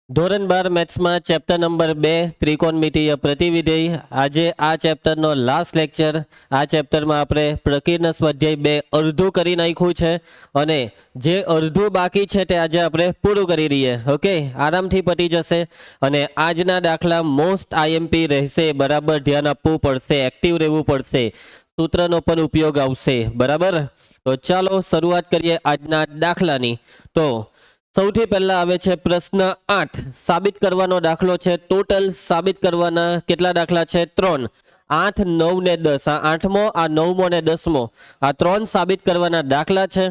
ધોરણ 12 મેથ્સમાં chapter number 2 ત્રિકોણમિતીય પ્રતિવિધેય। આજે આ ચેપ્ટરનો લાસ્ટ લેક્ચર। આ ચેપ્ટરમાં આપણે પ્રકીર્ણ સ્વાધ્યાય 2 અડધું કરી નાખ્યું છે અને જે અડધું બાકી છે તે આજે આપણે પૂરું કરી રહીએ। ઓકે, આરામથી પતી જશે અને આજના દાખલા મોસ્ટ આઈએમપી રહેશે। બરાબર ધ્યાન આપવું પડશે, એક્ટિવ રહેવું પડશે, સૂત્રનો પણ ઉપયોગ આવશે। બરાબર, તો ચાલો શરૂઆત કરીએ આજના દાખલાની। તો સૌથી પહેલા આવે છે પ્રશ્ન 8 સાબિત કરવાનો દાખલો છે। ટોટલ સાબિત કરવાના કેટલા દાખલા છે? 3, 8, 9 ને 10। આ 8મો, આ 9મો ને 10મો, આ 3 સાબિત કરવાના દાખલા છે।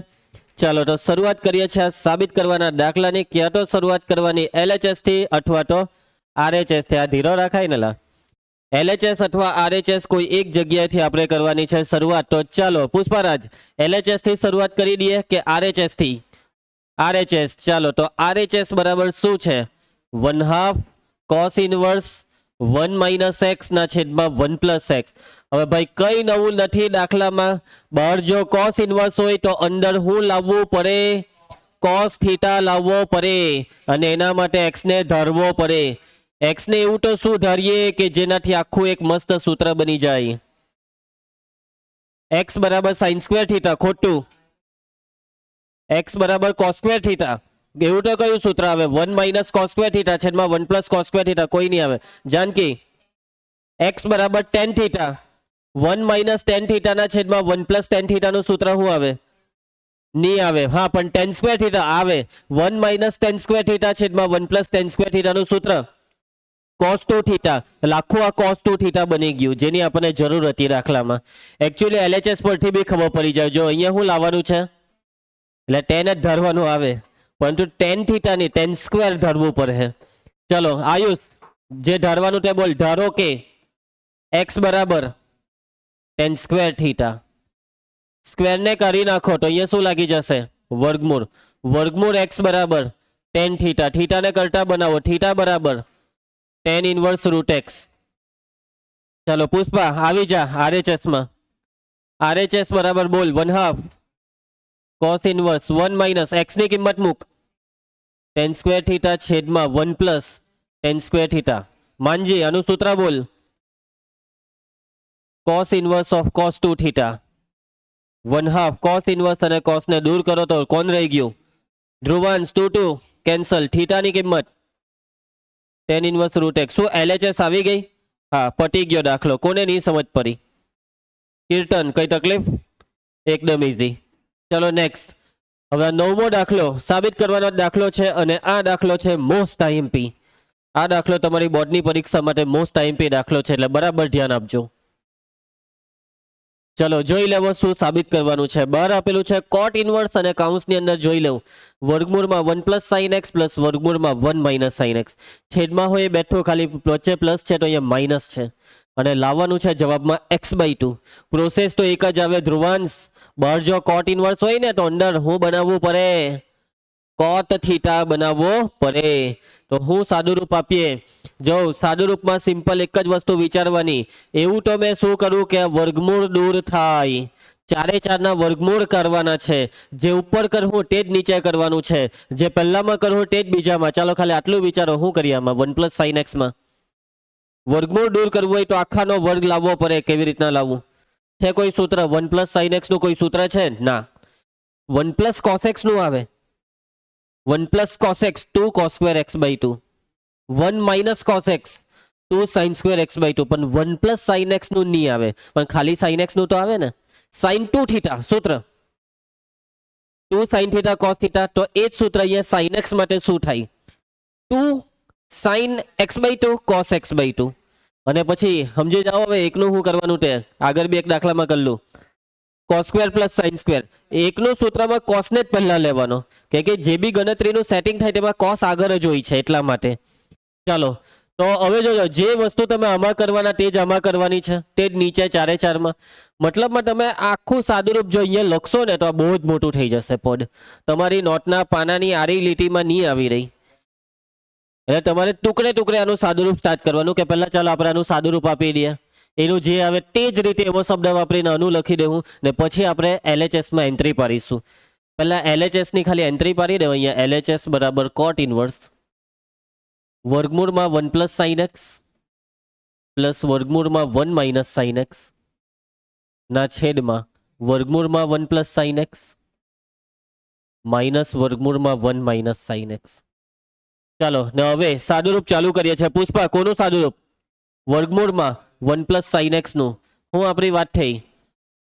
ચાલો તો શરૂઆત કરીએ છીએ આ સાબિત કરવાના દાખલાની। ક્યાં તો શરૂઆત કરવાની LHS થી અથવા તો RHS થી। આ ધીરો રાખાય ને લા, LHS અથવા RHS કોઈ એક જગ્યાએથી આપણે કરવાની છે શરૂઆત। તો ચાલો પુષ્પારાજ, LHS થી શરૂઆત કરી દઈએ કે RHS થી? RHS। ચાલો તો RHS બરાબર શું છે? 1/2 cos ઇનવર્સ 1 - x ના છેદમાં 1 + x। હવે ભાઈ કઈ નવું નથી દાખલામાં। બહાર જો cos ઇનવર્સ હોય તો અંદર શું લાવવું પડે? cos થીટા લાવવો પડે અને એના માટે x ને ધારવો પડે। x ને એવું તો શું ધારીએ કે જેનાથી આખું એક મસ્ત સૂત્ર બની જાય। x બરાબર sin સ્ક્વેર થીટા, ખોટું। x બરાબર cos સ્ક્વેર થીટા, એવું તો કયું સૂત્ર આવે? 1 - cos સ્ક્વેર થીટા છેદમાં 1 + cos સ્ક્વેર થીટા, કોઈ નહીં આવે। જાનકી, x બરાબર tan થીટા, 1 - tan થીટા ના છેદમાં 1 + tan થીટા નું સૂત્ર શું આવે? નહીં આવે। હા, પણ tan સ્ક્વેર થીટા આવે। 1 - tan સ્ક્વેર થીટા છેદમાં 1 + tan સ્ક્વેર થીટા નું સૂત્ર cos 2 થીટા। લાખું આ cos 2 થીટા બની ગયું, જેની આપણને જરૂર હતી દાખલામાં। એકચ્યુઅલી LHS પરથી બી ખબર પડી જાય। જો અહીંયા શું લાવવાનું છે, એટલે ટેન જ ધરવાનું આવે, પરંતુ tan થીટા ની tan સ્ક્વેર ધરવું પડે। ચલો આયુષ, જે ધારવાનું તે બોલ। ધારો કે x બરાબર tan સ્ક્વેર થીટા, સ્ક્વેર ને કરી નાખો તો અહીંયા શું લાગી જશે? વર્ગમૂળ। વર્ગમૂળ x બરાબર tan થીટા, થીટા ને કરતા બનાવો, થીટા બરાબર tan ઇનવર્સ √x। ચલો પુષ્પા આવી જા RHS માં। RHS બરાબર બોલ 1/2 cos ઇનવર્સ 1 - x ની કિંમત મૂક, tan સ્ક્વેર થીટા છેદમાં 1 + tan સ્ક્વેર થીટા। માનજી આનું સૂત્ર બોલ। cos inverse of cos 2 theta 1/2 cos inverse અને cos ને દૂર કરો તો કોણ રહી ગયું? ધ્રુવાંશ 2 2 કેન્સલ। થીટાની કિંમત tan ઇનવર્સ √x। શું LHS આવી ગઈ? હા, પટી ગયો દાખલો। કોને નહીં સમજ પડી? કીર્તન, કઈ તકલીફ? એકદમ ઈઝી। ચલો નેક્સ્ટ। હવે 9મો દાખલો સાબિત કરવાનો દાખલો છે અને આ દાખલો છે મોસ્ટ આઈએમપી। આ દાખલો તમારી બોર્ડની પરીક્ષા માટે મોસ્ટ આઈએમપી દાખલો છે, એટલે બરાબર ધ્યાન આપજો। ચલો જોઈ લેવો શું સાબિત કરવાનું છે। બહાર આપેલું છે cot ઇનવર્સ અને કાઉન્સની અંદર જોઈ લેવું વર્ગમૂળમાં 1 + sin x પ્લસ વર્ગમૂળમાં 1 - sin x। છેદમાં હોય એ બેઠો, ખાલી વચ્ચે પ્લસ છે તો અહીંયા માઇનસ છે અને લાવવાનું છે જવાબમાં x/2। પ્રોસેસ તો એક જ આવે ધ્રુવાંશ। બહાર જો cot ઇનવર્સ હોય ને તો અંદર શું બનાવવું પડે? cot થીટા બનાવવો પડે। તો હું સાદુરૂપ આપીએ, જો સાદુરૂપમાં સિમ્પલ એક જ વસ્તુ વિચારવાની। એવું તો મેં શું કરું કે વર્ગમૂળ દૂર થાય, 4 × 4 ના વર્ગમૂળ કરવાના છે। જે ઉપર કરવું તે જ નીચે કરવાનું છે, જે પહેલામાં કરવું તે જ બીજામાં। ચાલો ખાલી આટલું વિચારો, શું કરીએ આમાં 1 + sin x માં? વર્ગમૂળ દૂર કરવું હોય તો આખાનો વર્ગ લાવવો પડે। કેવી રીતના લાવવું છે? કોઈ સૂત્ર 1 + sin x નું કોઈ સૂત્ર છે? ના। 1 + cos x નું આવે, 1 + cos x 2 cos square x/2, 1 - cos x 2 sin square x/2। પણ 1 + sin x નું નહીં આવે, પણ ખાલી sin x નું તો આવે ને। sin 2 થીટા સૂત્ર 2 sin થીટા cos થીટા, તો એ જ સૂત્ર અહીંયા sin x માટે શું થાય? 2 sin x/2 cos x/2। અને પછી સમજી જાઓ હવે એકનું શું કરવાનું તે આગળ બી એક દાખલામાં કરેલું cos સ્ક્વેર + sin સ્ક્વેર। એકનું સૂત્રમાં cos ને જ પહેલા લેવાનો, કે જે બી ગણતરીનું સેટિંગ થાય તેમાં cos આગળ જ હોય છે, એટલા માટે। ચાલો તો હવે જોજો, જે વસ્તુ તમે આમાં કરવાના તે જ આમાં કરવાની છે, તે જ નીચે 4 × 4 માં। મતલબમાં તમે આખું સાદુરૂપ જો અહીંયા લખશો ને તો આ બહુ જ મોટું થઈ જશે પદ, તમારી નોટના પાનાની આરી લીટીમાં નહીં આવી રહી। એટલે તમારે ટુકડે ટુકડે આનું સાદુરૂપ સ્ટાર્ટ કરવાનું, કે પહેલા ચાલો આપણે આનું સાદુરૂપ આપી દઈએ, એનું જે આવે તે જ રીતે એવો શબ્દ વાપરીને આનું લખી દેવું ને પછી આપણે LHS માં એન્ટ્રી પાડીશું। પહેલા LHS ની ખાલી એન્ટ્રી પાડી દેવું। અહીંયા LHS બરાબર cot ઇનવર્સ વર્ગમૂળમાં 1 પ્લસ સાઇન એક્સ પ્લસ વર્ગમૂળમાં 1 માઇનસ સાઇન એક્સ ના છેદમાં વર્ગમૂળમાં 1 પ્લસ સાઇન એક્સ માઇનસ વર્ગમૂળમાં 1 માઇનસ સાઇન એક્સ. ચાલો ને હવે સાદુરૂપ ચાલુ કરીએ છીએ. પુષ્પા, કોનું સાદુરૂપ? વર્ગમૂળમાં 1 પ્લસ સાઇન એક્સ નું. હું આપણી વાત થઈ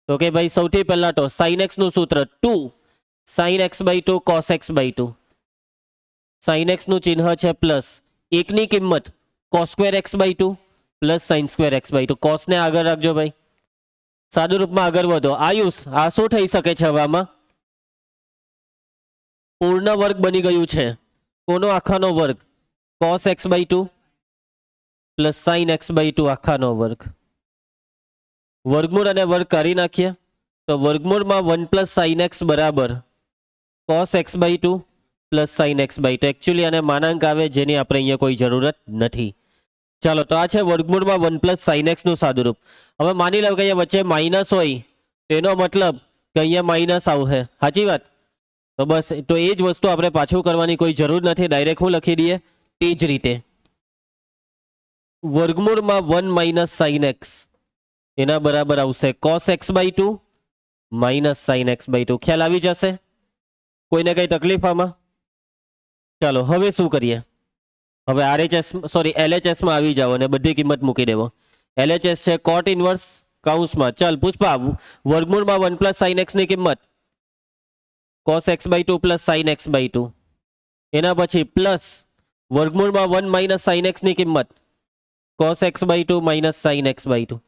તો કે ભાઈ સૌથી પહેલા તો સાઇન એક્સ નું સૂત્ર 2 sine x by 2 cos x by 2. Sine x નું ચિહ્ન છે પ્લસ, એકની કિંમત cos square x by 2 plus sine square x by 2. કોસને આગળ રાખજો ભાઈ. સાદુરૂપમાં આગળ વધો. આયુષ, આ શું થઈ શકે છે હવે આમાં? પૂર્ણ વર્ગ બની ગયું છે. કોનો આખાનો વર્ગ? Cos x by 2 plus sine x by 2 આખાનો વર્ગ. વર્ગમૂળ અને વર્ગ કાઢી નાખીએ તો વર્ગમૂળમાં 1 પ્લસ સાઇન એક્સ બરાબર cos x by 2 plus sine x by 2. Actually આને માનાંક આવે જેની આપણે અહીંયા કોઈ જરૂરત નથી. ચાલો, તો આ છે વર્ગમૂળમાં 1 પ્લસ સાઇન એક્સ નું સાદુરૂપ. હવે માની લો કે અહીંયા વચ્ચે માઇનસ હોય, તેનો મતલબ કે અહીંયા માઇનસ આવશે. સાચી વાત? તો બસ, તો એ જ વસ્તુ આપણે પાછું કરવાની કોઈ જરૂર નથી. ડાયરેક્ટ હું લખી દઈએ તે જ રીતે. વર્ગમૂળમાં 1 માઇનસ સાઇન એક્સ એના બરાબર આવશે cos x by 2 minus sine x by 2. ખ્યાલ આવી જશે? કોઈને કઈ તકલીફ આમાં? ચાલો, હવે શું કરીએ? હવે આરએચએસ સોરી એલએચએસમાં આવી જાઓ અને બધી કિંમત મૂકી દેવો. એલએચએસ છે કોટ ઇનવર્સ કૌંસમાં. ચાલ પુષ્પા, વર્ગમૂળમાં 1 પ્લસ સાઇન એક્સ ની કિંમત cos x by 2 plus sine x by 2. એના પછી પ્લસ વર્ગમૂળમાં 1 માઇનસ સાઇન એક્સ ની કિંમત cos x by 2 minus sine x by 2.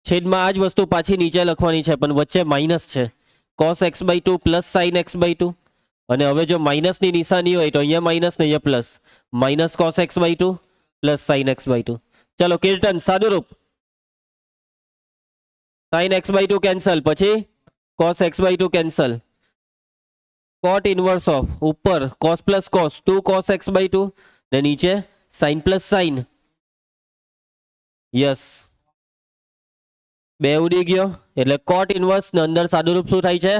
છેદમાં આ જ વસ્તુ પાછી નીચે લખવાની છે પણ વચ્ચે માઇનસ છે. Cos x by 2 plus sine x by 2. અને હવે જો માઇનસની નિશાની હોય તો અહીંયા માઇનસ ને અહીંયા plus. Minus cos x by 2 plus sine x by 2. ચલો કીર્તન, સાદુરૂપ. સાઇન એક્સ બાય 2 કેન્સલ, પછી cos x by 2 cancel. Cot inverse of ઉપર cos plus cos 2 cos x by 2 ને નીચે સાઇન પ્લસ સાઇન. યસ, બે ઉડી ગયો એટલે કોટ ઇનવર્સ ને અંદર સાદુરૂપ શું થાય છે?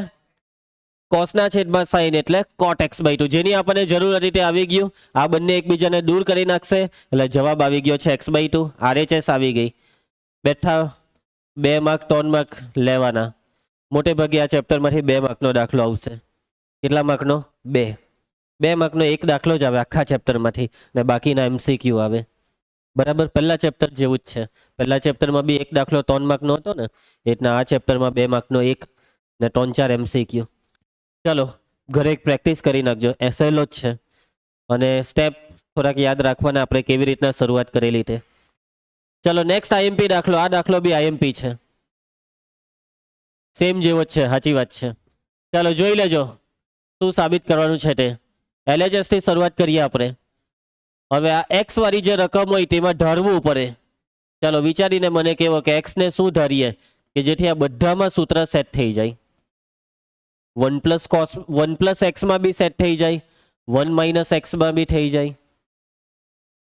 કોસના છેદમાં સાઇન એટલે કોટ એક્સ બાય 2. જેની આપણને જરૂર હતી તે આવી ગયું. આ બંને એકબીજાને દૂર કરી નાખશે એટલે જવાબ આવી ગયો છે એક્સ બાય 2. આરએચએસ આવી ગઈ. બેઠા 2 માર્ક 3 માર્ક લેવાના. મોટે ભાગે આ ચેપ્ટરમાંથી 2 માર્કનો દાખલો આવશે. કેટલા માર્કનો? 2. 2 માર્કનો એક દાખલો જ આવે આખા ચેપ્ટરમાંથી ને બાકીના એમસીક્યુ આવે. બરાબર, પહેલા ચેપ્ટર જેવું જ છે. પહેલા ચેપ્ટરમાં બી એક દાખલો 3 માર્કનો હતો ને, એટલે આ ચેપ્ટરમાં 2 માર્કનો 1 ને 3-4 એમસીક્યુ. ચાલો, ઘરે એક પ્રેક્ટિસ કરી નાખજો. સહેલો જ છે અને સ્ટેપ થોડાક યાદ રાખવાના આપણે કેવી રીતના શરૂઆત કરેલી તે. ચલો નેક્સ્ટ આઈએમપી દાખલો. આ દાખલો બી આઈએમપી છે, સેમ જેવો જ છે. સાચી વાત છે. ચાલો જોઈ લેજો શું સાબિત કરવાનું છે તે. એલએચએસ થી શરૂઆત કરીએ આપણે. હવે આ એક્સ વાળી જે રકમ હોય તેમાં ધારવું પડે. ચાલો વિચારીને મને કહેવો કે એક્સ ને શું ધારીએ કે જેથી આ બધામાં સૂત્ર સેટ થઈ જાય. 1 પ્લસ કોસ 1 પ્લસ એક્સમાં બી સેટ થઈ જાય, 1 માઇનસ એક્સમાં બી થઈ જાય.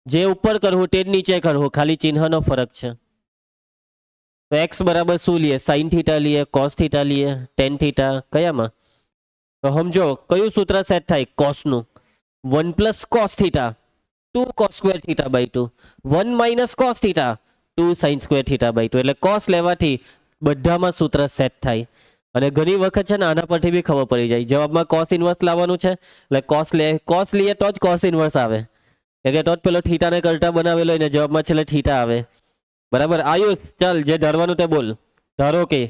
જે ઉપર કરવું તે જ નીચે કરવું, ખાલી ચિહ્નનો ફરક છે. તો એક્સ બરાબર શું લઈએ? સાઇન થીટા લઈએ, કોસ થીટા લઈએ, ટેન થીટા, કયામાં? તો સમજો કયું સૂત્ર સેટ થાય? કોસનું. 1 plus cos theta 2 cos square theta by 2, 1 minus cos theta 2 sine square theta by 2. એટલે કોસ લેવાથી બધામાં સૂત્ર સેટ થાય. અને ઘણી વખત છે ને આના પરથી બી ખબર પડી જાય. જવાબમાં કોસ ઇન્વર્સ લાવવાનું છે એટલે કોસ લઈએ તો જ કોસ ઇન્વર્સ આવે, એટલે તો જ પેલો થીટાને કરતા બનાવેલો હોય ને જવાબમાં છેલ્લે થીટા આવે. બરાબર આયુષ, ચાલ જે ધારવાનું તે બોલ. ધારો કે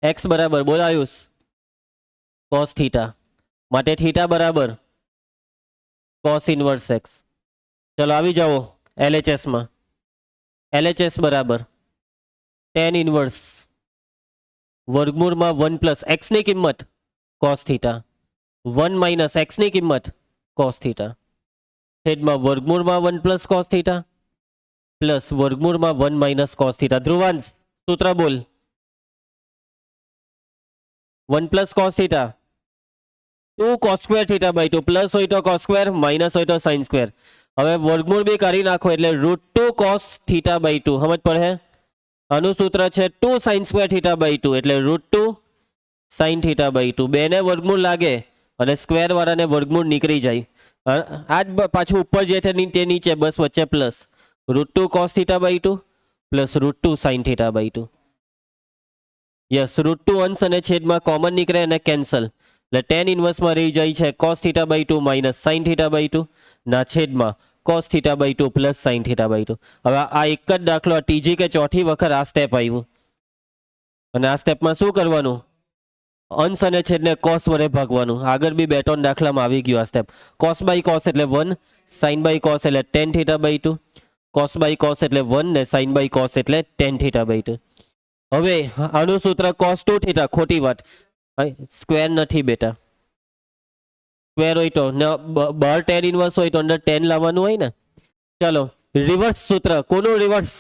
એક્સ બરાબર, બોલ આયુષ, કોસ થીટા, માટે થીટા બરાબર કોસ ઇન્વર્સ એક્સ. ચલો આવી જાઓ એલએચએસમાં. એલએચએસ બરાબર ટેન ઇન્વર્સ વર્ગમૂળમાં 1 પ્લસ એક્સની કિંમત કોસ થીટા, 1 માઇનસ એક્સની કિંમત કોસ થીટા, છેદમાં વર્ગમૂળમાં 1 પ્લસ કોસ થીટા પ્લસ વર્ગમૂળમાં 1 માઇનસ કોસ થીટા. ધ્રુવાંશ સૂત્ર બોલ. 1 plus cos theta 2 cos square theta by 2, plus હોય તો કોસ સ્ક્વેર, માઇનસ હોય તો સાઇન સ્ક્વેર. હવે વર્ગમૂળ બી કાઢી નાખો એટલે √2 કોસ થીટા બાય 2. સમજ પડે? આનું સૂત્ર છે 2 સાઇન સ્ક્વેર થીટા બાય 2 એટલે √2 સાઇન થીટા બાય 2. બેને વર્ગમૂળ લાગે અને સ્ક્વેર વાળાને વર્ગમૂળ નીકળી જાય આજ પાછું ઉપર જે છે તે નીચે બસ વચ્ચે plus √2 cos θ by 2 plus √2 sin θ by 2. Yes √2 અંશ અને છેદમાં કોમન નીકળે અને કેન્સલ એટલે tan ઇન્વર્સમાં રહી જાય છે cos θ by 2 minus sin θ by 2 ના છેદમાં cos θ by 2 plus sin θ by 2. હવે આ એક જ દાખલો ત્રીજી કે ચોથી વખત આ સ્ટેપ આવ્યું અને આ સ્ટેપમાં શું કરવાનું અંશ અને છેદને cos વડે ભાગવાનું. આગળ બી 2-3 દાખલામાં આવી ગયું આ સ્ટેપ. cos બાય cos એટલે 1, sin બાય cos એટલે tan θ by 2, cos by cos એટલે 1 ને sin બાય cos એટલે tan θ બાય 2. હવે આનું સૂત્ર cos 2θ ખોટી વાત સ્ક્વેર નથી બેટા. સ્ક્વેર હોય તો બહાર tan ઇન્વર્સ હોય તો અંદર tan લાવવાનું હોય ને. ચલો રિવર્સ સૂત્ર કોનું reverse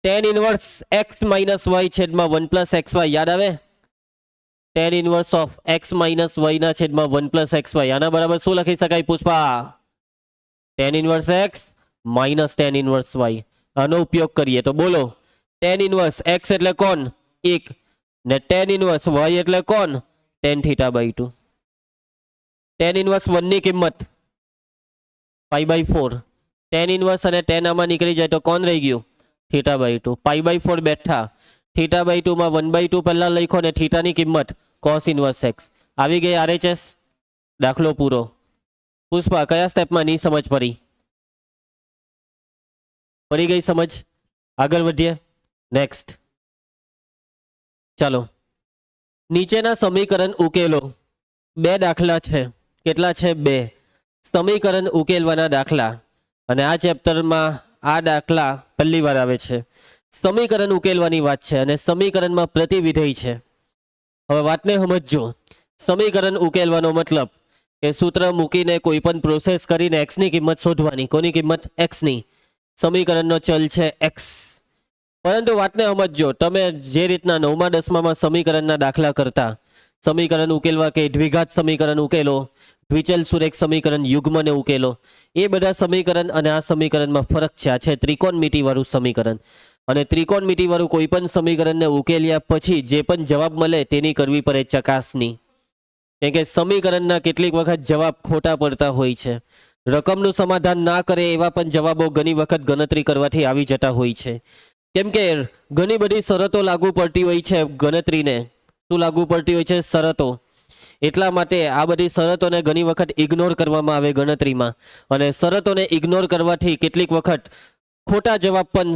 tan inverse x minus y છેદમાં 1 પ્લસ xy યાદ આવે tan inverse of x minus y ના છેદમાં 1 પ્લસ xy આના બરાબર શું લખી શકાય Pushpa tan inverse x minus tan inverse y. આનો ઉપયોગ કરીએ તો બોલો tan ઇન્વર્સ x એટલે કોણ 1 ને tan ઇન્વર્સ y એટલે કોણ tan θ બાય 2. tan ઇન્વર્સ 1 ની કિંમત π/4 tan ઇન્વર્સ અને tan આમાં નીકળી જાય તો કોણ રહી ગયું θ બાય 2 π/4 બેઠા θ બાય 2 માં 1/2 પહેલા લખો ને θ ની કિંમત cos ઇન્વર્સ x આવી ગઈ RHS. દાખલો પૂરો. પુષ્પા કયા સ્ટેપમાં નહીં સમજ પડી ગઈ સમજ? આગળ વધીએ નેક્સ્ટ. ચાલો નીચેના સમીકરણ ઉકેલો. 2 દાખલા છે. કેટલા છે? 2 સમીકરણ ઉકેલવાના દાખલા અને આ ચેપ્ટરમાં આ દાખલા પહેલી વાર આવે છે. સમીકરણ ઉકેલવાની વાત છે અને સમીકરણમાં પ્રતિવિધેય છે. હવે વાતને સમજજો. સમીકરણ ઉકેલવાનો મતલબ કે સૂત્ર મૂકીને કોઈ પણ પ્રોસેસ કરીને x ની કિંમત શોધવાની. કોની કિંમત? x ની. સમીકરણનો ચલ છે x. પરંતુ વાતને સમજજો. તમે જે રીતના 9મા 10મામાં સમીકરણના દાખલા કરતા સમીકરણ ઉકેલવા કે દ્વિઘાત સમીકરણ ઉકેલો, દ્વિચલ સુરેખ સમીકરણ યુગ્મને ઉકેલો, એ બધા સમીકરણ અને આ સમીકરણમાં ફરક છે. આ છે ત્રિકોણમિતિવાળું સમીકરણ અને ત્રિકોણમિતિવાળું કોઈ પણ સમીકરણને ઉકેલ્યા પછી જે પણ જવાબ મળે તેની કરવી પડે ચકાસણી. કેમ કે સમીકરણના કેટલીક વખત જવાબ ખોટા પડતા હોય છે. રકમનું સમાધાન ના કરે એવા પણ જવાબો ઘણી વખત ગણતરી કરવાથી આવી જતા હોય છે. કેમ કે ઘણી બધી શરતો લાગુ પડતી હોય છે ગણતરીને. શું લાગુ પડતી હોય છે? શરતો. એટલા માટે આ બધી શરતોને ઘણી વખત ઇગ્નોર કરવામાં આવે ગણતરીમાં અને શરતોને ઇગ્નોર કરવાથી કેટલીક વખત ખોટા જવાબ પણ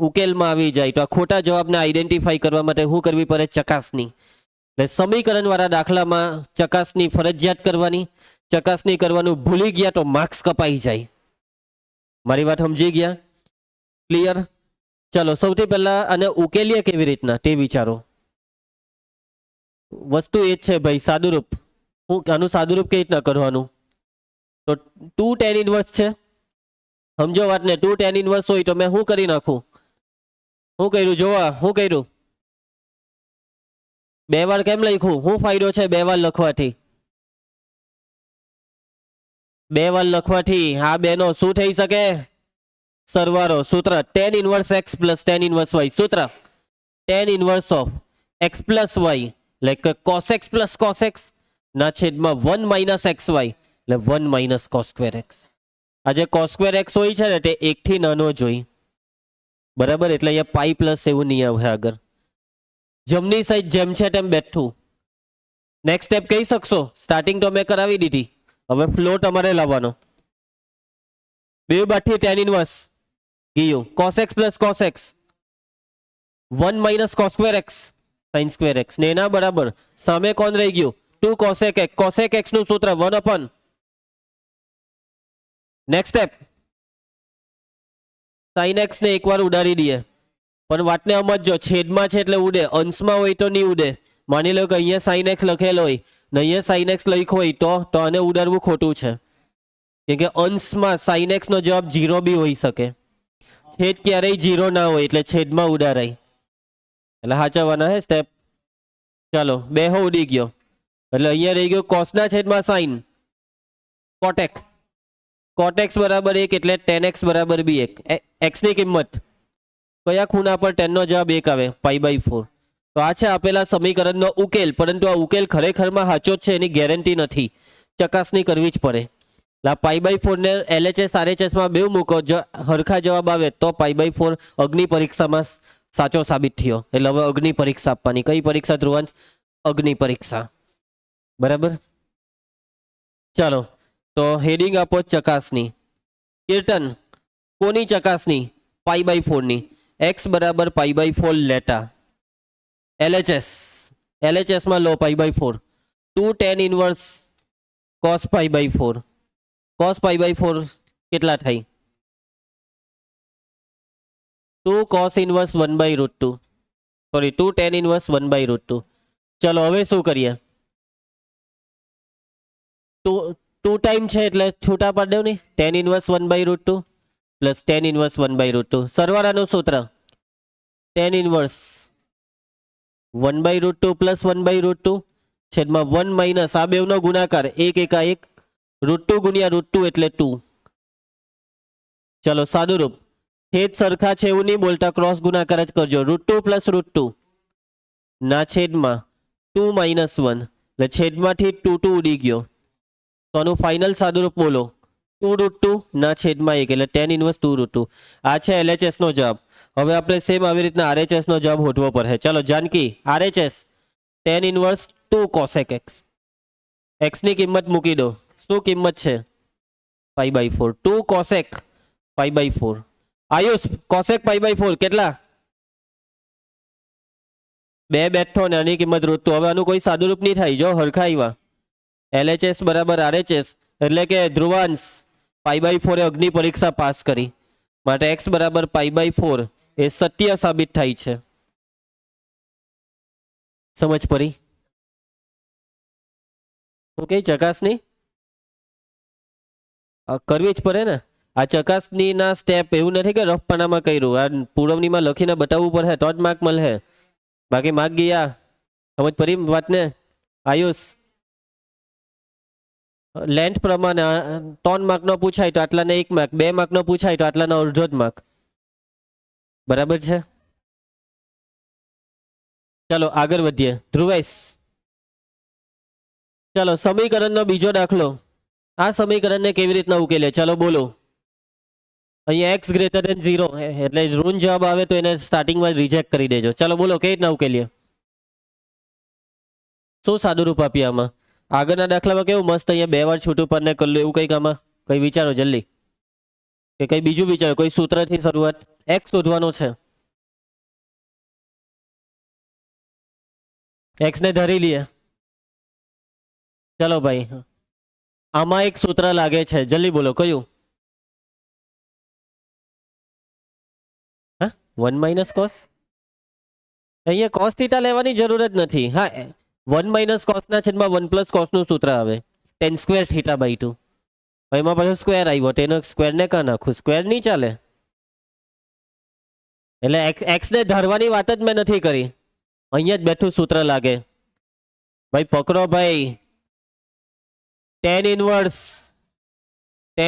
ઉકેલમાં આવી જાય. તો આ ખોટા જવાબને આઈડેન્ટિફાઈ કરવા માટે શું કરવી પડે? ચકાસણી. એટલે સમીકરણવાળા દાખલામાં ચકાસણી ફરજિયાત કરવાની. ચકાસણી કરવાનું ભૂલી ગયા તો માર્ક્સ કપાઈ જાય. મારી વાત સમજી ગયા? ક્લિયર? ચલો સૌથી પહેલા આને ઉકેલીએ કેવી રીતના તે વિચારો. વસ્તુ એ જ છે ભાઈ, સાદુરૂપ. હું આનું સાદુરૂપ કેવી રીતના કરવાનું? તો 2 tan ઇન્વર્સ છે. સમજો વાતને. 2 tan ઇન્વર્સ હોય તો મેં શું કરી નાખું? શું કર્યું? જોવા શું કર્યું? 2 વાર કેમ લખ્યું? શું ફાયદો છે 2 વાર લખવાથી? 2 વાર લખવાથી આ બેનો શું થઈ શકે? સરવાળો. સૂત્ર tan inverse x plus tan inverse y. સૂત્ર tan inverse of x plus y એટલે cos x plus cos x ના છેદમાં 1 માઇનસ xy એટલે 1 માઇનસ cos સ્ક્વેર x. આ જે cos સ્ક્વેર x હોય છે ને તે 1 થી નાનો જોઈ. બરાબર? એટલે અહીંયા પાઈ પ્લસ એવું નહીં આવે આગળ. જમણી સાઈડ જેમ છે તેમ બેઠું. નેક્સ્ટ સ્ટેપ કહી શકશો? સ્ટાર્ટિંગ તો મેં કરાવી દીધી. હવે ફ્લો તમારે લાવવાનો. બે બાજુથી tan ઇન્વર્સ ગયું cos x plus cos x 1 minus cos square x sin square x ને એના બરાબર સામે કોણ રહી ગયું? 2 cosec x. cosec x નું સૂત્ર 1 upon. Next step sin x ને એકવાર ઉડાડી દઈએ. પણ વાતને સમજો. છેદમાં છે એટલે ઉડે. અંશમાં હોય તો નહીં ઉડે. માની લો કે અહીંયા sin x લખેલો હોય ને અહીંયા sin x લખ્યો હોય તો આને ઉડાડવું ખોટું છે. કેમ કે અંશમાં sin x નો જવાબ 0 બી હોઈ શકે. છેદ ક્યારેય 0 ના હોય એટલે છેદમાં ઉડાડાય. એટલે સાચવવાના હે સ્ટેપ. ચાલો 2 ઉડી ગયો એટલે અહીંયા રહી ગયો cos ના છેદમાં sin cot x. cot x બરાબર 1 એટલે tan x બરાબર બી 1. x ની કિંમત કયા ખૂણા પર tan નો જવાબ 1 આવે? π/4. તો આ છે આપેલા સમીકરણનો ઉકેલ. પરંતુ આ ઉકેલ ખરેખરમાં સાચો જ છે એની ગેરંટી નથી. ચકાસણી કરવી જ પડે. π/4 ને LHS RHS માં બેવ મૂકો, જો હરખા જવાબ આવે તો π/4 અગ્નિ પરીક્ષામાં સાચો સાબિત થયો. એટલે હવે અગ્નિ પરીક્ષા આપવાની. કઈ પરીક્ષા ધ્રુવાંશ? અગ્નિ પરીક્ષા. બરાબર. ચાલો તો હેડિંગ આપો ચકાસણી. કીર્તન કોની ચકાસણી? π/4 ની. x બરાબર π/4 લેતા. LHS માં લો π/4. 2 tan ઇનવર્સ cos π/4. cos π/4 કેટલા થાય? 2 cos inverse 1/√2. Sorry 2 tan inverse 1/√2. ચલો હવે શું કરીએ? 2 ટાઈમ છે એટલે છૂટા પાડ દો ને. tan inverse 1/√2 plus tan inverse 1/√2. સરવાળાનું સૂત્ર tan ઇનવર્સ 1/√2 પ્લસ 1/√2 છેદમાં 1 માઇનસ આ બેવનો ગુણાકાર 1 એકા 1 √2 ગુણ્યા √2 એટલે 2. ચલો સાદુરૂપ. છેદ સરખા છે એવું નહીં બોલતા, ક્રોસ ગુણાકાર જ કરજો. √2 પ્લસ √2 ના છેદમાં 2 માઇનસ 1 એટલે છેદમાંથી 2 ઉડી ગયો. તો આનું ફાઇનલ સાદુરૂપ બોલો. 2 √2 ના છેદમાં 1 એટલે tan ઇનવર્સ 2 √2. આ છે LHS નો જવાબ. હવે આપણે સેમ આવી રીતના RHS નો જવાબ હોધવો પડે. ચલો Janki, RHS tan inverse 2 cosec x. x ની કિંમત મૂકી દો. શું કિંમત છે? π/4. 2 cosec π/4. આયુષ cosec π/4 કેટલા? 2 બેઠો ને આની કિંમત √2. હવે આનું કોઈ સાદુરૂપ નહીં થાય. જો હરખા આવ્યા. LHS બરાબર RHS એટલે કે ધ્રુવાંશ π/4 એ અગ્નિ પરીક્ષા પાસ કરી. માટે x બરાબર π/4 એ સત્ય સાબિત થાય છે. સમજ પડી? ઓકે, ચકાસણી કરવી જ પડે ને. આ ચકાસણીના સ્ટેપ એવું નથી કે રફ પાનામાં કર્યું. આ પુરવણીમાં લખીને બતાવવું પડે તો જ માર્ક મળે. બાકી માર્ક ગયા. સમજ પડી વાતને? આયુષ લેન્થ પ્રમાણે 3 માર્કનો પૂછાય તો આટલાને 1 માર્ક, 2 માર્કનો પૂછાય તો આટલાનો અડધો જ માર્ક. બરાબર છે? ચલો આગળ વધીએ. ધ્રુવેશ, ચલો સમીકરણનો બીજો દાખલો. આ સમીકરણને કેવી રીતના ઉકેલે? ચલો બોલો. અહીંયા x ગ્રેટર ધેન 0 એટલે ઋણ જવાબ આવે તો એને સ્ટાર્ટિંગમાં રિજેક્ટ કરી દેજો. ચલો બોલો કેવી રીતના ઉકેલીએ? શું સાદુરૂપ આપીએ આમાં? આગળના દાખલામાં કેવું મસ્ત અહીંયા 2 વાર છૂટું પર ને કરલું એવું કંઈક આમાં કઈ વિચારો જલ્દી. કે કઈ બીજું વિચારો, કોઈ સૂત્રથી શરૂઆત. x શોધવાનો છે. x ને ધરી લઈએ. ચલો ભાઈ, આમાં એક સૂત્ર લાગે છે. જલ્દી બોલો કયું? 1 માઇનસ કોસ. અહીંયા કોસ થીટા લેવાની જરૂર જ નથી. હા, 1 માઇનસ કોસના છેદમાં 1 પ્લસ કોસનું સૂત્ર આવે tan સ્ક્વેર થીટા બાય 2. એમાં પાછો સ્ક્વેર આવ્યો, તેનો સ્ક્વેરને કાં નાખું? સ્ક્વેર નહીં ચાલે. એટલે એક્સ ને ધરવાની વાત જ મેં નથી કરી. અહીંયા જ બેઠું સૂત્ર લાગે. ભાઈ પકડો ભાઈ. tan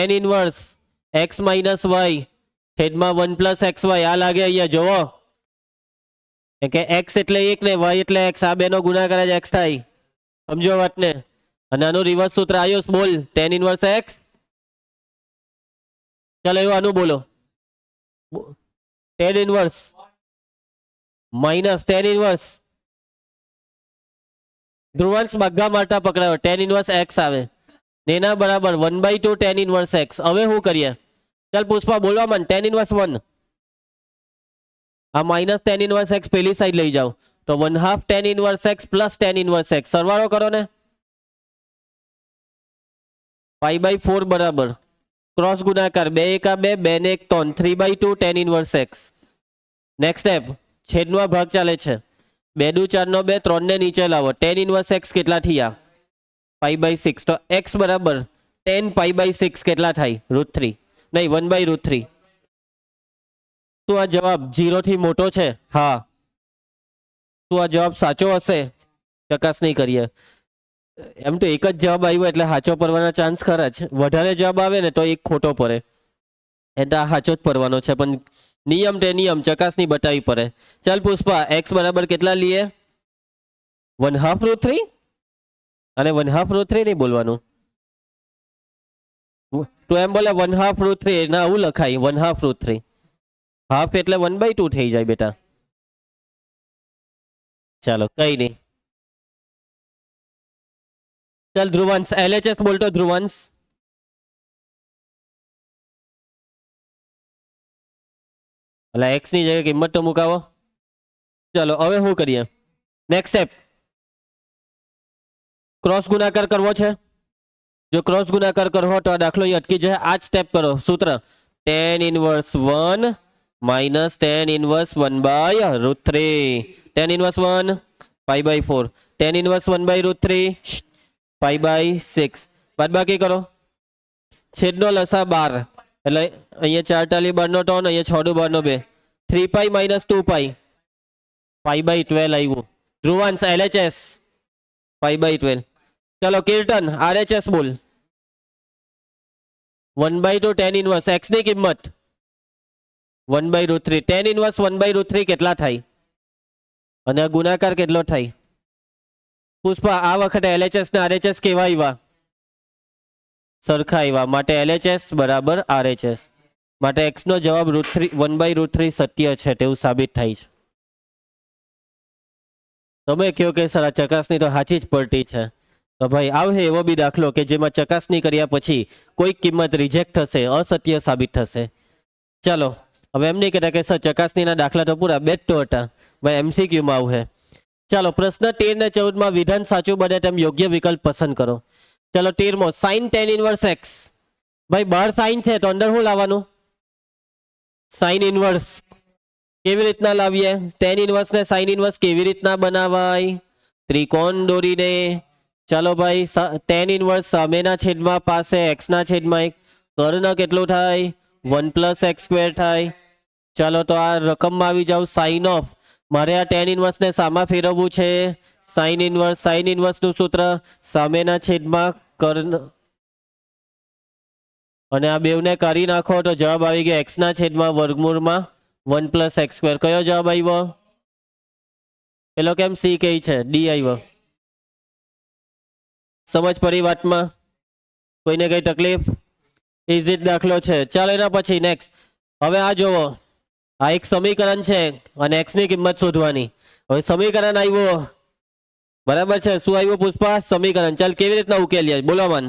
inverse x minus y છેદમાં 1 પ્લસ xy. આ લાગે અહીંયા જોવો કે x એટલે 1 ને y એટલે x. આ બેનો ગુણાકાર જ x થાય. સમજો વાતને? અને આનું રિવર્સ સૂત્ર આયુષ બોલ. tan inverse x. ચાલો એવું આનું બોલો. tan inverse minus tan inverse Dhruvansh ભાગા મારતા પકડાયો. tan ઇનવર્સ x આવે એના બરાબર 1/2 tan ઇનવર્સ x. હવે શું કરીએ? ચાલ પુષ્પા બોલવા માંડ. tan inverse 1. આ માઇનસ tan ઇનવર્સ x પેલી સાઈડ લઈ જાઓ તો 1/2 tan inverse x plus tan inverse x. સરવાળો કરો ને. π/4 બરાબર ક્રોસ ગુણાકાર 2 એકા 2 2 ને 1 3 3/2 tan inverse x. Next step છેદનો ભાગ ચાલે છે. 2 દુ 4 નો 2 3 ને નીચે લાવો. tan ઇનવર્સ x કેટલા થયા? π/6. તો x બરાબર tan π/6 કેટલા થાય? √3 નહીં 1/√3. શું આ જવાબ 0 થી મોટો છે? હા. શું આ જવાબ સાચો હશે? ચકાસણી કરીએ. એમ તો એક જ જવાબ આવ્યો એટલે સાચો પડવાના ચાન્સ ખરા જ. વધારે જવાબ આવે ને તો એક ખોટો પડે. એટલે આ સાચો જ પડવાનો છે. પણ નિયમ તે નિયમ ચકાસણી બતાવી પડે. ચાલ પુષ્પા, x બરાબર કેટલા લઈએ? 1/2 √3 અને 1/2 √3 નહીં બોલવાનું. 1/2 √3 એટલે 1/2 √3 એટલે 1/2 √3 એટલે 1/2 √3. તું એમ બોલે 1/2 રૂટ 3 ના આવું લખાય 1/2 રૂટ 3 હાફ એટલે 1/2 થઈ જાય બેટા ચાલો કઈ નહીં ચાલ ધ્રુવાંશ LHS બોલતો ધ્રુવાંશ એટલે x ની જગ્યાએ કિંમત તો મુકાવો ચાલો હવે શું કરીએ નેક્સ્ટ સ્ટેપ ક્રોસ ગુણાકાર કરવો છે જો ક્રોસ ગુણાકાર કરવો તો આ દાખલો અહીં અટકી જાય આ જ સ્ટેપ કરો સૂત્ર tan inverse 1 minus tan inverse 1/√3 tan inverse 1 pi/4 tan inverse 1/√3 pi/6 બાદબાકી કરો છેદનો લસા 12 એટલે અહીંયા 4 ટાલી 12 નો ટોન અહીંયા 6 12 નો 2 3 pi minus 2 pi pi/12 આવ્યું ધ્રુવાંશ LHS pi/12 ચલો કીર્તન RHS બોલ 1/2 tan inverse x ની કિંમત 1/√3 tan inverse 1/√3 કેટલા થાય અને ગુણાકાર કેટલો થાય પુષ્પા આ વખતે LHS ને RHS કેવા આવ્યા સરખા આવ્યા માટે LHS બરાબર RHS માટે x નો જવાબ 1/√3 સત્ય છે તેવું સાબિત થાય છે તમે કહો કે સર આ ચકાસણી તો સાચી જ પડતી છે તો ભાઈ આવે એવો બી દાખલો કે જેમાં ચકાસણી કર્યા પછી કોઈ કિંમત રિજેક્ટ થશે અસત્ય સાબિત થશે ચાલો હવે એમ નહીં કહેતા કે સર ચકાસણીના દાખલા તો પૂરા બેટ તો હતા ભાઈ MCQમાં આવું હે ચાલો પ્રશ્ન 13 ને 14 માં વિધાન સાચું બને તેમ યોગ્ય વિકલ્પ પસંદ કરો ચાલો 13મો sin tan inverse x ભાઈ બહાર સાઇન છે તો અંદર શું લાવવાનું સાઇન ઇનવર્સ કેવી રીતના લાવીએ tan inverse ને sin inverse કેવી રીતના બનાવાય ત્રિકોણ દોરીને ચાલો ભાઈ tan inverse સામેના છેદમાં પાસે x ના છેદમાં એક કર્ણ કેટલું થાય 1 + x² થાય ચાલો તો આ રકમમાં આવી જાવ સાઇન ઓફ મારે આ tan inverse ને સામા ફેરવવું છે sin inverse નું સૂત્ર સામેના છેદમાં કર્ણ અને આ બેવને કરી નાખો તો જવાબ આવી ગયો x ના છેદમાં વર્ગમૂળમાં 1 + x². કયો જવાબ આવ્યો પેલો કેમ સી કહે છે ડી આવ્યો સમજ પડી વાતમાં કોઈને કઈ તકલીફ ઇઝી દાખલો છે ચાલો એના પછી નેક્સ્ટ હવે આ જોવો આ એક સમીકરણ છે અને x ની કિંમત શોધવાની હવે સમીકરણ આવ્યો બરાબર છે શું આવ્યું પુષ્પા સમીકરણ ચાલ કેવી રીતના ઉકેલીએ બોલો મન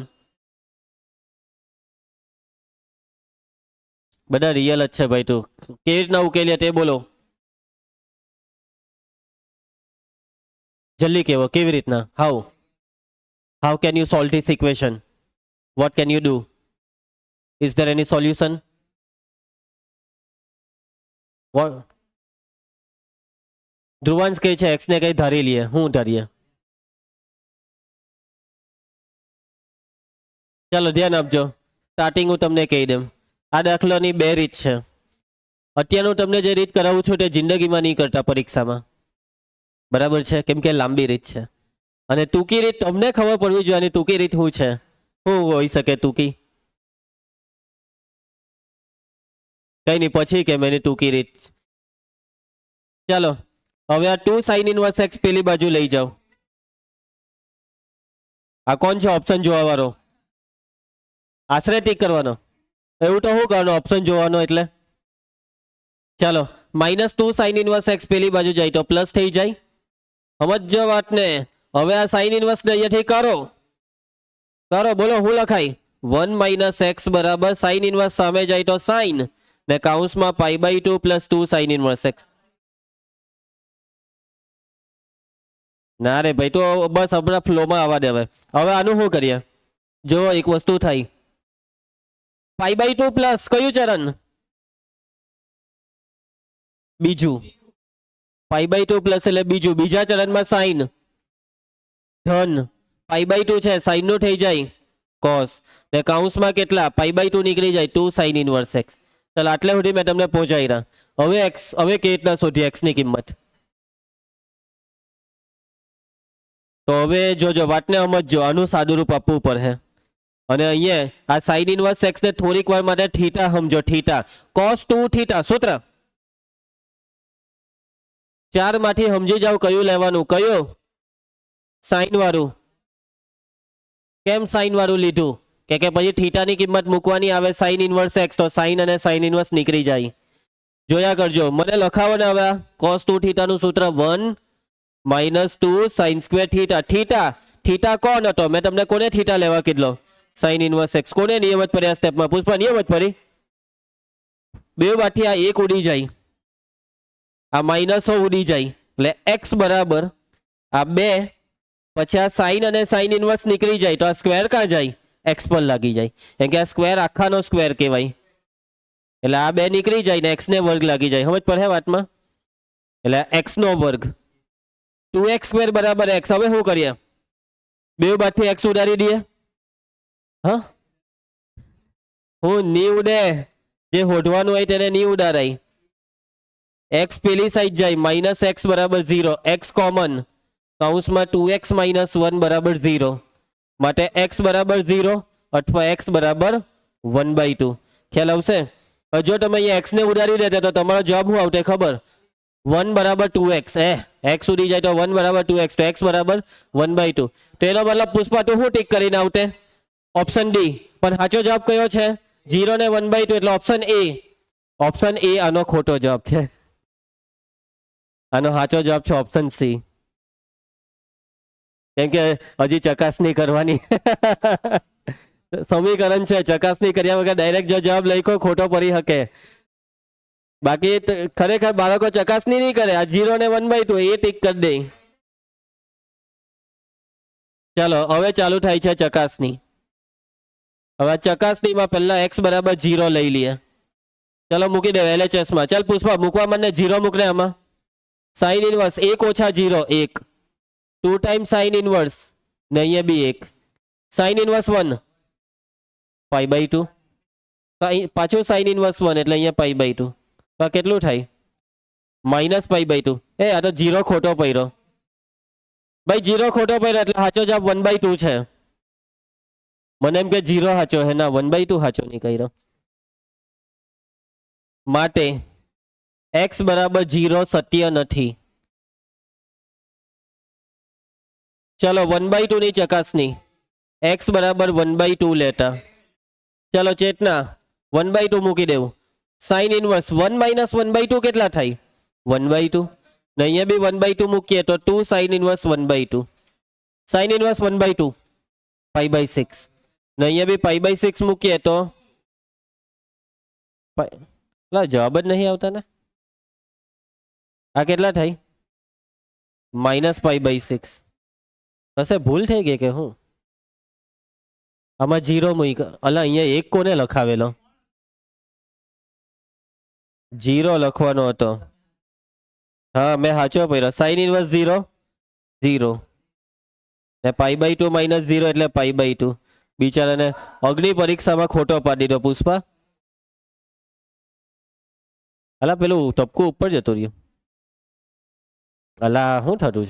બધા રિયલ જ છે ભાઈ તું કેવી રીતના ઉકેલીએ તે બોલો જલ્દી કેવો કેવી રીતના how can you solve this equation what can you do is there any solution what ધ્રુવાંશ કહે છે x ને કઈ ધારી લઈએ હું ધારીએ ચાલો ધ્યાન આપજો સ્ટાર્ટિંગ હું તમને કહી દઉં આ દાખલાની બે રીત છે અત્યારનું તમને જે રીત કરાવું છું તે જિંદગીમાં નહીં કરતા પરીક્ષામાં બરાબર છે કેમ કે લાંબી રીત છે અને ટૂંકી રીત તમને ખબર પડવી જોઈએ અને ટૂંકી રીત શું છે શું હોઈ શકે ટૂંકી કઈ નહીં પછી કેમ એની ટૂંકી રીત ચાલો હવે આ 2 sin inverse x પેલી બાજુ લઈ જાઓ આ કોણ છે ઓપ્શન જોવા વાળો આશરે ટીક કરવાનો એવું તો શું કરવાનું ઓપ્શન જોવાનો એટલે ચાલો -2 sin inverse x પેલી બાજુ જાય તો પ્લસ થઈ જાય સમજો વાતને હવે આ sin inverse ને અહીંયાથી કરો બોલો શું લખાય 1 - x બરાબર sin inverse સામે જાય તો sin ને કૌંસમાં pi/2 + 2 sin inverse x ના રે ભાઈ તો બસ આપણા ફ્લોમાં આવવા દેવે હવે આનું શું કરીએ જો એક વસ્તુ થાય pi/2 પ્લસ કયું ચરણ બીજું pi/2 પ્લસ એટલે બીજું બીજા ચરણમાં સાઇન ધન pi/2 છે સાઇન નું થઈ જાય cos ને કૌંસમાં કેટલા pi/2 નીકળી જાય 2 sin inverse x ચાલ આટલે સુધી મેં તમને પહોંચાડી રહ્યા હવે x હવે કેવી રીતના શોધી x ની કિંમત તો હવે જોજો વાતને સમજજો આનું સાદું રૂપ આપવું પડે અને અહીંયા આ sin inverse x ને થોડીક વાર માટે થીટા સમજો થીટા cos 2 થીટા સૂત્ર 4 માંથી સમજી જાવ કયું લેવાનું કયું સાઇન વાળું કેમ સાઇન વાળું લીધું કે પછી થીટાની કિંમત મૂકવાની આવે સાઇન ઇનવર્સ એક્સ, તો સાઇન અને સાઇન ઇનવર્સ નીકળી જાય. જોયા કરજો. મને લખાવો ને હવે cos 2 થીટાનું સૂત્ર 1 -2 sin square theta. Theta theta કોણ હતો? મેં તમને કોને થીટા લેવા કીધલો? Sine inverse x. કોને નિયમત પડી આ સ્ટેપમાં? પુષ્પા નિયમત પડી. બે બાથી આ એક ઉડી જાય, આ માઇનસો ઉડી જાય, એટલે એક્સ બરાબર આ 2 પછી આ સાઇન અને સાઇન ઇનવર્સ નીકળી જાય, તો આ સ્ક્વેર ક્યાં જાય? એક્સ પર લાગી જાય, કેમ કે આ સ્ક્વેર આખાનો સ્ક્વેર કહેવાય. એટલે આ 2 નીકળી જાય ને એક્સ ને વર્ગ લાગી જાય. સમજ પડે વાતમાં? એટલે એક્સ નો વર્ગ 2x² બરાબર એક્સ. હવે શું કરીએ? બે બાદથી એક્સ ઉડાડી દઈએ. હા, હું ની ઉડે, જે હોડવાનું હોય તેને ની ઉડાડાય. એક્સ પેલી સાઈડ જાય, માઇનસ એક્સ બરાબર 0. એક્સ કોમન, કૌંસમાં 2x - 1 બરાબર 0. માટે એક્સ બરાબર 0 અથવા એક્સ બરાબર 1/2. ખ્યાલ આવશે? જો તમે અહીંયા એક્સ ને ઉડાડી દેતા તો તમારો જવાબ શું આવતે ખબર? 1 બરાબર 2x. એક્સ ઉડી જાય તો 1 બરાબર 2x, તો એક્સ બરાબર 1/2. તો એનો મતલબ પુષ્પા તું શું ટીક કરીને આવતે? Option D. પણ સાચો જવાબ કયો છે? 0 ને 1/2, એટલે ઓપ્શન એ. ઓપ્શન એ આનો ખોટો જવાબ છે. આનો સાચો જવાબ છે ઓપ્શન સી. કેમ કે હજી ચકાસણી કરવાની. સમીકરણ છે, ચકાસણી કર્યા વગર ડાયરેક્ટ જો જવાબ લખો ખોટો પડી શકે. બાકી ખરેખર બાળકો ચકાસણી નહીં કરે. આ 0 ને 1/2 એ ટીક કરી દે. ચાલો હવે ચાલુ થાય છે ચકાસણી. હવે ચકાસણીમાં પહેલા એક્સ બરાબર 0 લઈ લઈએ. ચલો મૂકી દે LHS માં. ચાલ પુષ્પા મૂકવા મને 0 મૂકને આમાં. Sine inverse 1 - 0 1, 2 time sine inverse ને અહીંયા બી 1. સાઇન ઇનવર્સ 1 π/2, પાછું સાઇન ઇનવર્સ 1 એટલે અહીંયા π/2. તો આ કેટલું થાય? -π/2. આ તો 0 ખોટો પડ્યો ભાઈ. 0 ખોટો પડ્યો એટલે સાચો જવાબ 1/2 છે. મને એમ કે 0 સાચો હે, ના 1/2 સાચો નહીં કર્યો. માટે x બરાબર 0 સત્ય નથી. ચલો 1/2 ની ચકાસણી. x બરાબર 1/2 લેતા. ચલો ચેતના 1/2 મૂકી દેવું. સાઇન ઇનવર્સ 1 - 1/2 કેટલા થાય? 1/2. ને અહીંયા બી 1/2 મૂકીએ તો 2 સાઇન ઇનવર્સ 1/2. Sine inverse 1/2 π/6. ને અહીંયા બી π/6 મૂકીએ તો જવાબ જ નહીં આવતા ને. આ કેટલા થાય? -π/6. હશે ભૂલ થઈ ગઈ કે હું? આમાં 0 મૂક. અલા અહીંયા 1 કોને લખાવેલો? 0 લખવાનો હતો. હા મેં સાચો પડ્યો. સાઇન ઇનવર્સ 0 0 ને π/2 -0 એટલે π/2. બિચારાને અગ્નિ પરીક્ષામાં ખોટો પાડી દીધો પુષ્પા. અલા પેલું ટપકું ઉપર જતું રહ્યું. અલા શું થતું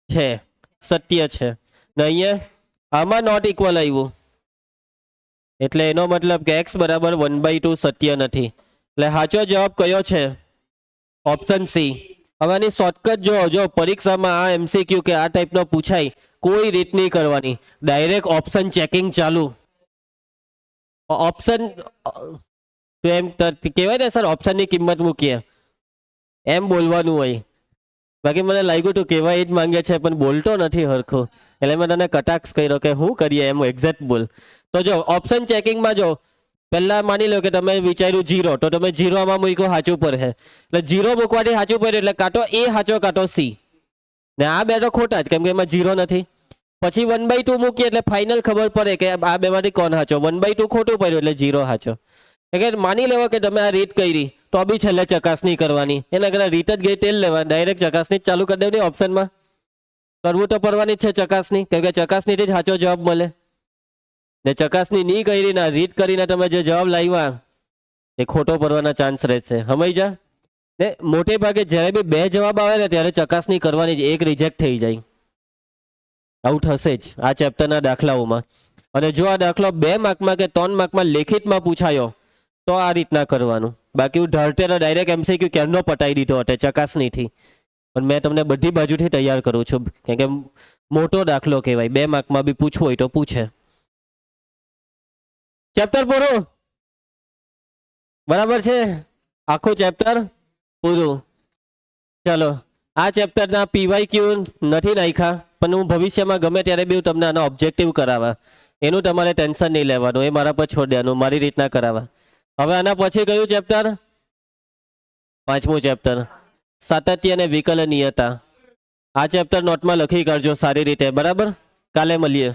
છે? સત્ય છે ને અહીંયા આમાં નોટ ઇક્વલ આવ્યું, એટલે એનો મતલબ કે x બરાબર 1/2 સત્ય નથી. એટલે સાચો જવાબ કયો છે? Option C. હવે આની શોર્ટકટ જો પરીક્ષામાં આ MCQ કે આ ટાઈપનો પૂછાય, કોઈ રીત નહીં કરવાની, ડાયરેક્ટ ઓપ્શન ચેકિંગ ચાલુ. ઓપ્શન તો એમ કહેવાય ને સર ઓપ્શનની કિંમત મૂકીએ એમ બોલવાનું હોય. બાકી મને લાગ્યું તું કહેવા એ જ માંગે છે પણ બોલતો નથી હરખો, એટલે મેં તને કટાક્ષ કર્યો કે શું કરીએ એમ એક્ઝેક્ટ બોલ. તો જો ઓપ્શન ચેકિંગમાં જો પહેલા માની લો કે તમે વિચાર્યું 0, તો તમે 0 આમાં મૂક્યો સાચું પર છે, એટલે 0 મૂકવાથી સાચું પડ્યું એટલે કાં તો એ સાચો કાં તો સી. ને આ બે તો ખોટા જ, કેમ કે એમાં 0 નથી. પછી 1/2 મૂકીએ એટલે ફાઇનલ ખબર પડે કે આ બેમાંથી કોણ સાચો. 1/2 ખોટું પડ્યું એટલે 0 સાચો. એટલે માની લેવો કે તમે આ રીત કરી તો બી છેલ્લે ચકાસણી કરવાની. એના કરતાં રીત જ ગઈ તેલ લેવા, ડાયરેક્ટ ચકાસણી ચાલુ કરી દેવાની. ઓપ્શનમાં કરવું તો પડવાની જ છે ચકાસણી, કેમ કે ચકાસણીથી જ સાચો જવાબ મળે. ને ચકાસણી નહીં કરી ને રીત કરીને તમે જે જવાબ લાવ્યા એ ખોટો પડવાના ચાન્સ રહેશે. સમજ્યા ને? મોટે ભાગે જ્યારે બી 2 જવાબ આવે ને ત્યારે ચકાસણી કરવાની જ, એક રિજેક્ટ થઈ જાય. આવું થશે જ આ ચેપ્ટરના દાખલાઓમાં. અને જો આ દાખલો 2 માર્કમાં કે 3 માર્કમાં લેખિતમાં પૂછાયો તો આ રીતના કરવાનું. બાકી હું ઢાળતેનો ડાયરેક્ટ MCQ કેમનો પટાઈ દીધો હતો ચકાસણીથી. પણ મેં તમને બધી બાજુથી તૈયાર કરું છું, કેમ કે મોટો દાખલો કહેવાય. 2 માર્કમાં બી પૂછવું હોય તો પૂછે. ચેપ્ટર પૂરું બરાબર છે આખું ચેપ્ટર પૂરું ચલો આ ચેપ્ટરના PYQ નથી નાખ્યા પણ હું ભવિષ્યમાં ગમે ત્યારે બી તમને આનો ઓબ્જેક્ટિવ કરાવવા એનું તમારે ટેન્શન નહીં લેવાનું એ મારા પર છોડ દેવાનું મારી રીતના કરાવવા હવે આના પછી કયું ચેપ્ટર પાંચમું ચેપ્ટર સાતત્ય અને વિકલનીયતા આ ચેપ્ટર નોટમાં લખી કાઢજો સારી રીતે બરાબર કાલે મળીએ